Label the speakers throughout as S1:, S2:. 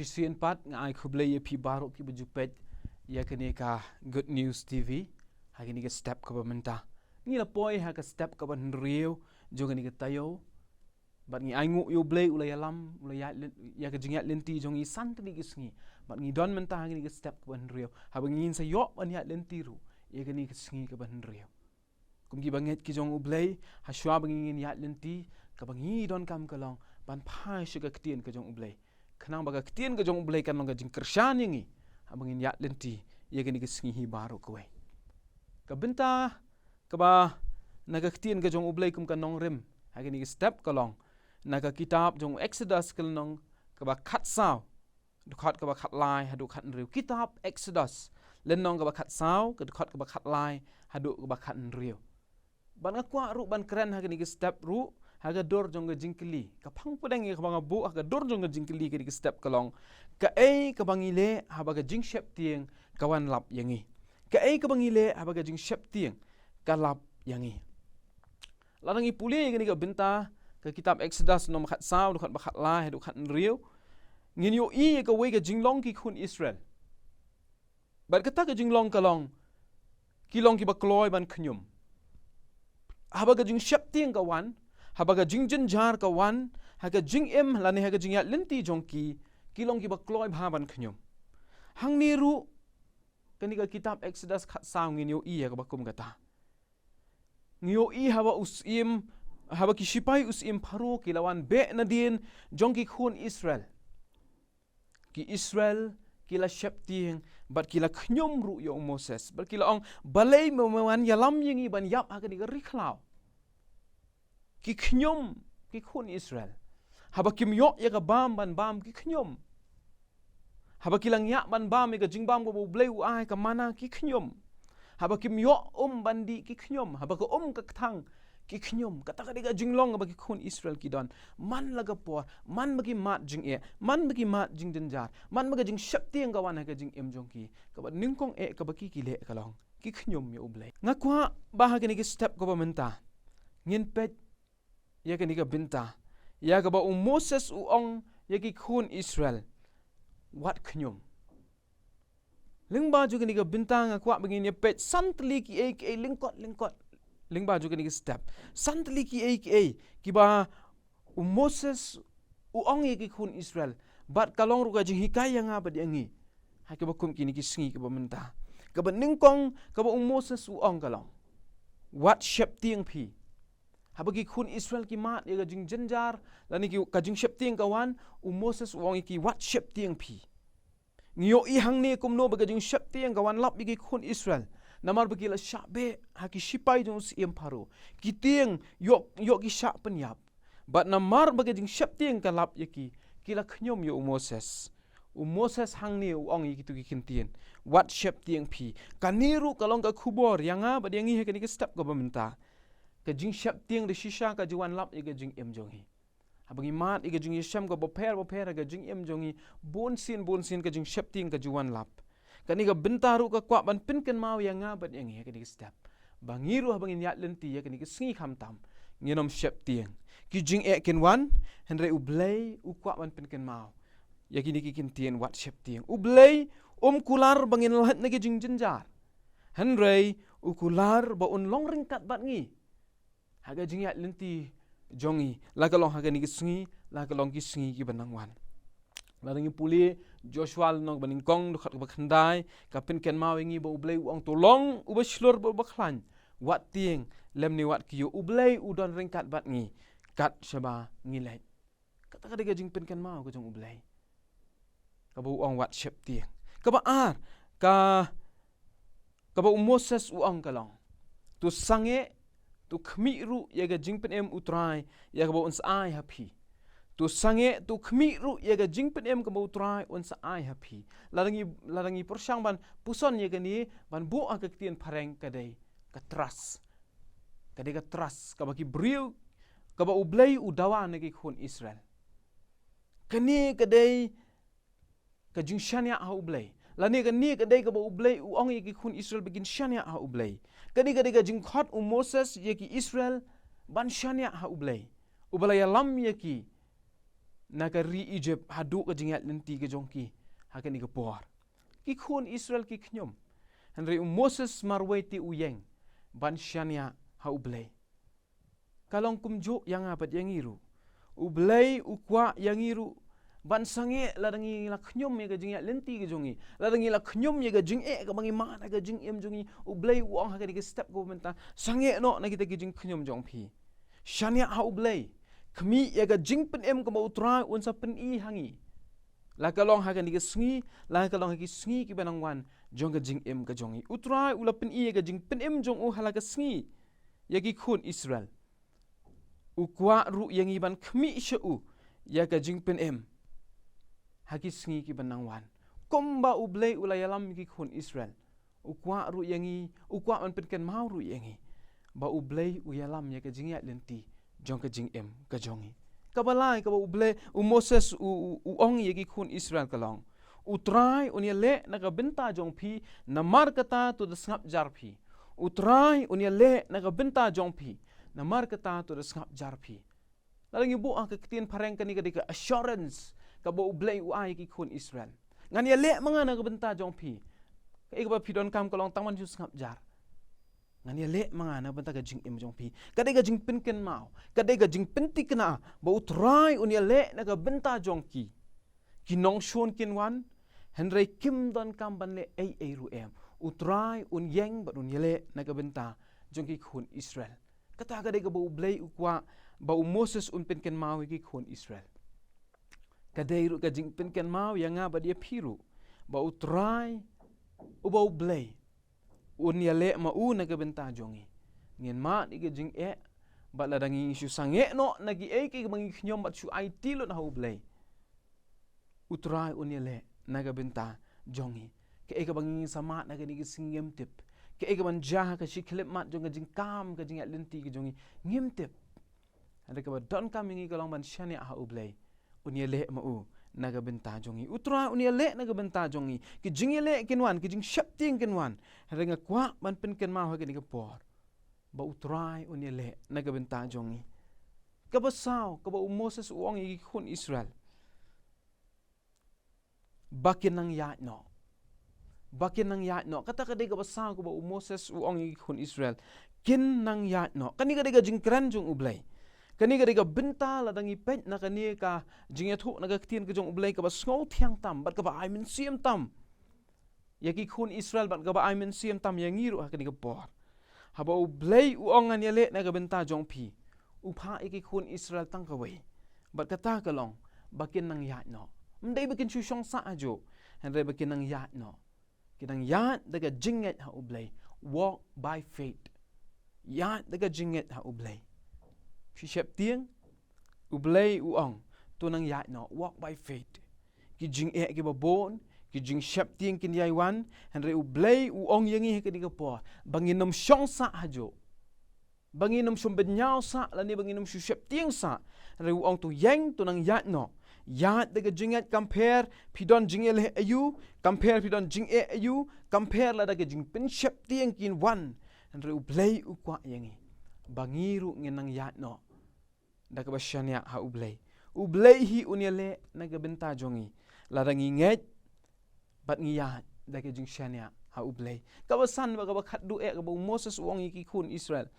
S1: Sisian pat ngai kublay pi baru ki bejupet ya kini ka Good News TV hagi ni ka step ka bamenta ni la poi ha ka step ka ban riu jong ni ka tayo bat ngi aingu yo blay ulay alam ulay ya ka jingat lenti jong i sant ni gisngi bat ngi don menta hagi ni ka step ka ban riu ha bangin sa yo ban ya lenti ru ya kini ka sngi ka ban riu kum gi banget ki jong ublay ha shwa bangin ya lenti ka bangi don kam kalong ban phai shiga ktien ka jong ublay kenang baga ktien ka jong ublay kan long ka jing kershan yangi abangin ya lenti ya gani ka sngi hi baru ka we ka benta ka ba naga ktien ka jong ublay kum ka nong rim ha gani ka step ka long naga kitab jong Exodus ka nong ka ba khat saw du khat ka ba khat lai ha du khat riu kitab Exodus len nong ka ba khat saw ka du khat ka ba khat lai ha du ka ba khat riu ban akwa ru ban kren ha gani ka step ru haga dor jong ga jingkli ka phang pedang ka banga bu haga dor jong ga jingkli ka step kalong ka ka bangile ha baga jing shep tieng kawan lap yangi ka ka bangile ha baga jing shep tieng ka lap yangi larangi puli gani ka benta ka kitab Exodus nom khat saw du khat ba khat la du khat riu ngin yo ka we ga jinglong ki khun Israel bat kata ka jinglong kalong kilong ki ba kloy ban khnyum ha baga jing shep tieng kawan habaga jing jar ka wan haga jing lani haga jing ya lenti jongki kilong ki bakloy bhaban khnyum hang ni ru kani ka kitab Exodus khat saw ngin yo ka bakum gata ngio haba usim haba ki sipai usim pharo kilawan be nadin jongki khun Israel ki Israel kila shepting bat kila khnyum ru yo Moses bat kila ong balai mewan yalam yingi ban yap haga ni rikhlaw ki khnyum ki khun Israel haba kim yo ya ka bam ban bam ki khnyum haba kilang ya ban bam ya ka jingbam go blay u ai ka mana ki khnyum haba kim yo bandi ki khnyum haba ka ka thang ki khnyum kata ka diga jinglong ba ki khun Israel ki don man laga por man bagi mat jing man bagi mat jing denjar man baga jing shapti ang gawan ha ka jing jong ki ka ba ningkong ka ba ki le ka long ki khnyum yo blay ngakwa ba ha ki step ko ba menta ngin pet ya ka ni ka binta ya ka ba Moses ong ya ki khun Israel wat khnyum lingba ju ka ni ka binta nga kwa bangin ya pet santli ki lingkot lingba ju ka ni ka step santli ki ki ba Moses ong ya ki khun Israel bat kalong ru ka jing hikai nga ba diangi ha ka ba kum ki ni ki sngi ka ba minta ka ba ningkong ka ba Moses ong kalong wat shep tiang phi habagi khun Israel ki mat ya jing jenjar lani ki ka jing shep tiang kawan Moses wong ki wat shep tiang phi ngio hang ne kum no baga jing shep tiang kawan lap gi khun Israel namar bagi la shabe ha ki sipai jong sim pharo ki tiang yo ki sha penyap bat namar baga jing shep tiang ka lap ya ki la khnyom yo Moses hang ne ong ki tu ki kintien wat shep tiang phi kaniru kalong ka khubor yanga ba diangi he ka step ka bamenta ka jing shep tiang de shisha ka juwan lap iga jing jongi habangi mat iga jing yesham ka boper ka jing jongi bon sin ka jing shep tiang ka juwan lap kani ka bintaru ka kwa ban pinken mau yang nga bat yang ka ni step bangiru habangin yat lenti ya kani ka sngi khamtam nginom shep tiang ki jing ken wan henre ublay u kwa ban pinken mau ya kini ki kintien wat shep tiang ublay kular bangin lahat na ki jing jenjar henre ukular ba long ringkat bat ngi haga jing ya lenti jongi laga long haga ni kisngi laga long kisngi ki banangwan larangi puli Joshua nong baning kong du khat ba khandai kapin ken mawengi ba ublay uang tolong uba shlor ba bakhlan wat tieng lemni wat kiyo ublay udon ringkat bat ngi kat shaba ngilai kata ka diga jing pin ken mau ko jong ublay ka ba uang wat shep tieng ka ba ka ba Moses uang kalong tu sange tu khmi ru ya ga jingpen utrai ya ga ba uns ai happy tu sange tu khmi ru ya ga jingpen ka ba utrai uns ai happy larangi persang ban puson ya ga ni ban bu ka ktien phareng ka dei ka trust ka ba ki briu ka ba ublay udawa na ki khun Israel kani ka dei ka jing shania ha ublay lani ka ni ka dei ka ba ublay ong ya ki khun Israel begin shania ha ublay kani ka jing khot Moses ya ki Israel ban shania ha ublay ya lam ya ki nagari Egypt hadu ka jingat lenti ka jongki hakan ni ka por ki khun Israel ki khnyom hanre Moses marweti uyeng ban shania ha ublay kalong kumjo yang apat yang iru ublay ukwa yang iru ban sange ladangi la khnyom ye ga jingat lenti ka jongi ladangi la khnyom ye ga jing ka bangi mana ga jing jongi ublay uang hakan ni ka step ko menta sange no na kita ki jing khnyom jong phi shania ha ublay kami ya ga jing pen ka ba utrai unsa pen hangi la kalong hakan ni ka sngi la kalong ki sngi ki banang wan jong ga jing ka jongi utrai ula pen ga jing pen jong u hala ka sngi ya ki khun Israel ukwa ru yang iban kami shu ya ga jing pen haki sngi ki banang wan komba ublay ula yalam ki khun Israel ukwa ru yangi ukwa man pen kan mau ru yangi ba ublay u yalam ya ga jing ya lenti jong ka jing ka jongi kabalai ka ublay Moses ong ye ki khun Israel kalong utrai unia le na ka benta jong phi na markata to the snap jar phi utrai unia le na ka benta jong phi na markata to the snap jar phi lalang ibu ang kaktin pareng kani ka assurance ka ba ublay uai ki khun Israel ngan ye le mga na ka benta jong phi ka ba pidon kam kalong taman ju snap jar ngan ye le mga na benta ka jing jong phi kadai ka jing pen ken mau kadai ka jing pen tikna ba utrai unia le na ka benta jong ki kinong shon kinwan henry kim don kam ban le ai ru utrai un yeng ba un yele na ka benta jong ki khun Israel kata ka de ka ba ublay ukwa ba Moses un pen ken mau ki khun Israel kadai ru ka jing pen ken mau yang ba dia phiru ba utrai u ba ublay un yele ma u na ka benta jongi ngien ma ni ka jing ba la dangi su sange no na gi ki mangi khnyom ba chu ai ti lo na ublay utrai unyele naga benta jongi ke eka bangi sama naga ni singem tip ke eka ban jah ka shiklep mat jonga jing kam ka jing lenti ka jongi ngem tip ada ka don kam ngi ka long ban shani ha ublay unyele ma u naga benta jongi utrai unyele naga benta jongi ki jingele kinwan ki jing shapting kinwan renga kwa ban pen ken ma ha ka ni ka por ba utrai unyele naga benta jongi ka ba saw ka ba Moses uong i khun Israel bakin nang ya no kata kadai ka basa ko ba Moses uong i khun Israel kin nang ya no kani kadai ka jingkran jong ublay kani kadai ka benta la dangi pet na kani ka jingethu na ka tin ka jong ublay ka ba sngo thiang tam bat ka ba ai min siam tam ya ki khun Israel bat ka ba ai min siam tam yang ngiru ha kani ka por ha ba ublay uong an yale na ka benta jong phi upha ki khun Israel tang ka wei bat kata ka long bakin nang ya no mdai bakin chu shong sa ajo andre bakin nang ya no kinang ya daga jinget ha ublay walk by faith ya daga jinget ha ublay shi shep tieng ublay uong to nang ya no walk by faith ki jing ki babon ki jing shep tieng kin yai wan andre ublay uong yangi ke diga po banginom shong sa ajo banginom shom benyao sa lani banginom shu shep tieng sa andre uong tu yang to nang ya no ya daga jinget compare pidon jingel ayu compare pidon jing ayu compare la daga jing pin shep tieng kin wan andre ublay ukwa yangi bangiru ngenang ya no daga basyanya ha ublay hi unyele naga benta jongi la dangi nget bat ngiya daga jing syanya ha ublay kabasan ba khat du ka ba Moses uong ki khun Israel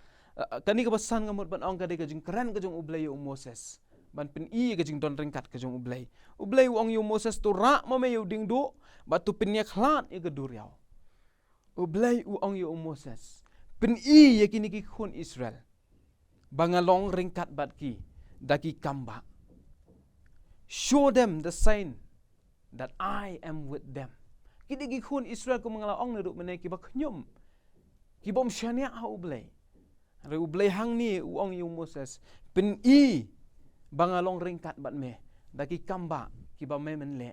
S1: kani kabasan ngamut ban ong ka daga jing kran ka jong ublay Moses ban pen ka jing don ringkat ka jong ublay uong yu Moses tu ra ma me yu ding du ba tu pen yak hlat ka dur yaw ublay uong yu Moses pen ya kini ki khun Israel bangalong ringkat bat ki daki kamba show them the sign that I am with them kini ki khun Israel ko mangala ong neduk menai ki ba khnyum ki bom syania ha ublay re ublay hang ni uong yu Moses pen bangalong ringkat bat me daki kamba ki ba me men le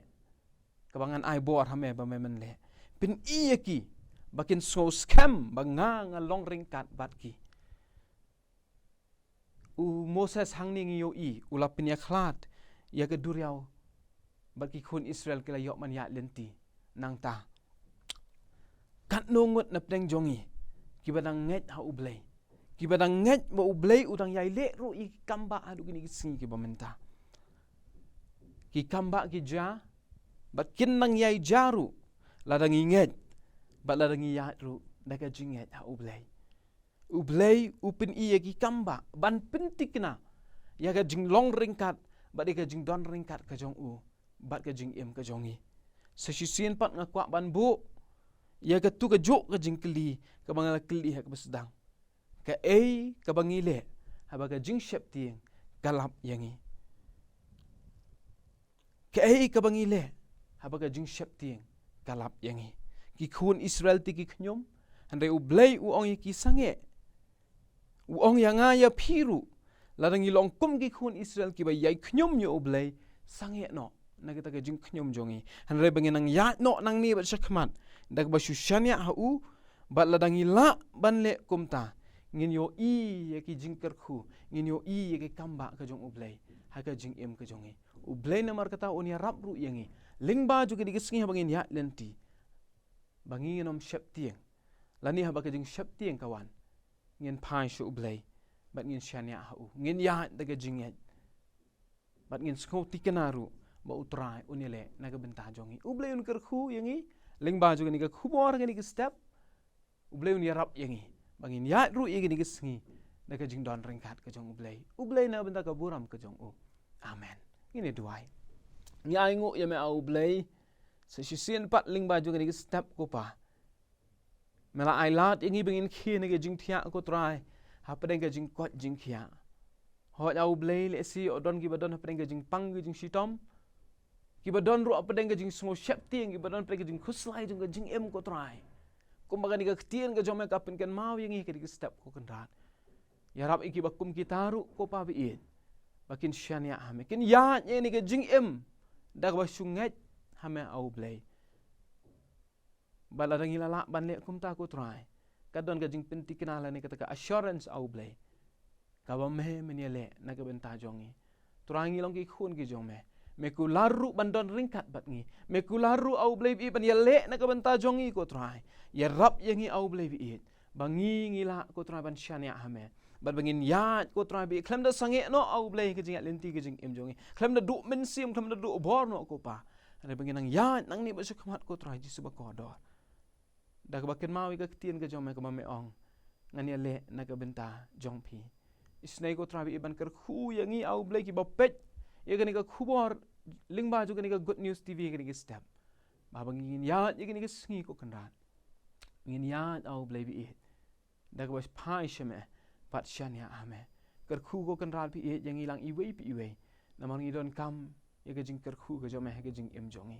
S1: kabangan ai bor ha me ba me men le pin ki bakin so scam banga ngalong ringkat bat ki Moses hang ni ngiyo ulap pin ya khlat ya ke duryaw bat ki khun Israel kila yok man ya lenti nang ta kat nongot na pdeng jongi ki badang nget ha ublay ki badang nget ba ublay udang yai le ro i kamba adu gini singi ki bamenta ki kamba ki ja bat kin nang yai jaru ladang inget bat ladang iya ru daga jinget ha ublei upin iya ki kamba ban pentikna ya ga jing long ringkat bat ga jing don ringkat ka jong u bat ga jing em ka jongi sesisien pat ngakwa ban bu ya ga tu ga jok ga jing keli ka bangala keli ha ka sedang ka ka bangile ha ba ga jing shep tieng galap yangi ka ka bangile ha ba ga jing shep tieng galap yangi ki khun Israel ti ki khnyom handai ublei u ong ki sange u ong yanga ya phiru ladang ilong kum ki khun Israel ki ba yai khnyom nyo ublei sange no na kita ka jing khnyom jongi handai banginang ya no nang ni ba shakmat dak ba shushania ha u bat ladang ila ban le kumta ngin yo ya ki jing kerkhu ngin yo ya ki kamba ka jong ublei ha ka jing em ka jongi ublei na mar kata on ya rap ru yangi lingba juga di kesengi bangin ya lenti bangin nom shep tieng lani ha ba ka jing shep tieng kawan ngin pai shu ublei bat ngin shania ha u ngin ya daga jing bat ngin sko tikenaru ba utrai unile naga benta jongi ublei un kerkhu yangi lingba juga ni ka khubor ga ni ka step ublei un ya rap yangi bangin ya ru yegi ni kesengi daga jing don ringkat ka jong ublei na benta ka buram ka jong u amen ini duai nyai ngu ya me au blei sesisien pat lingba juga ni step ko pa mela ai lat ingi bengin khi ni jing thia ko trai ha pedeng ga jing kot jing khia ho au blei le si odon gi badon ha pedeng ga jing pang gi jing sitom gi badon ru pedeng ga jing smo shep tieng gi badon pedeng ga jing khuslai jing ga jing em ko trai kum baga ni ga ktien ga jome ka pen ken mau yangi ke step ko kendrat ya rab iki bakum kitaru ko pa bi bakin shania hame kin ya ni ga jing em dak ba shunget hame au blei bala dangi lala ban le kum ta ko trai kadon ga jing penti kenala ni kata assurance au blei ka ba me menele na ga benta jongi turangi long ki khun ki jong me ku laru bandon ringkat bat ngi me ku laru au blei bi ban yele na ga benta jongi ko trai ya rap yangi au blei bi bangi ngila ko trai ban shania hame bat bangin ya ko trai bi klem da sange no au blei ke jing lenti ke jing em jongi klem da du men sim klem da du bor no ko pa ada bangin nang ya nang ni ba su khamat ko trai ji su ba ko dor da ka bakin mau ka tien ka jong me ka me ong ngani le na ka benta jong pi isnai ko trai bi ban ker khu yangi au blei ki ba pet ye ka ni ka khubor lingba ju ka ni ka good news tv ka ni ka step ba bangin ya ye ka ni ka sngi ko kandat ngin ya au blei bi da ka ba pai sheme pat shania ame ker khu ko kan ral pi yang ilang iwei pi iwei namang idon kam ye ga jing ker khu ga jome ga jing em jongi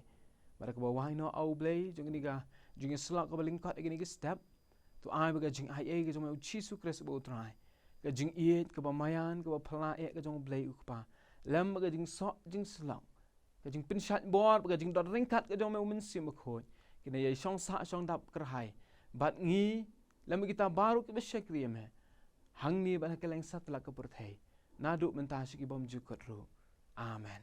S1: bara ko wai no au blei jong ni ga jing slak ko baling kat ga ni ga step to ai ga jing ai ga jome uchi su kres bo trai ga jing iet ka ba mayan ka ba phla e ga jong blei ukpa lam ga jing so jing slak ga jing pin shat bor ga jing dot ring kat ga jome umin sim khoi kina ye shong sa shong dap ker hai bat ngi lam kita baru ke besek me hang ni ban keleng sat la ka perthai na du menta shi ki bom ju kot ru amen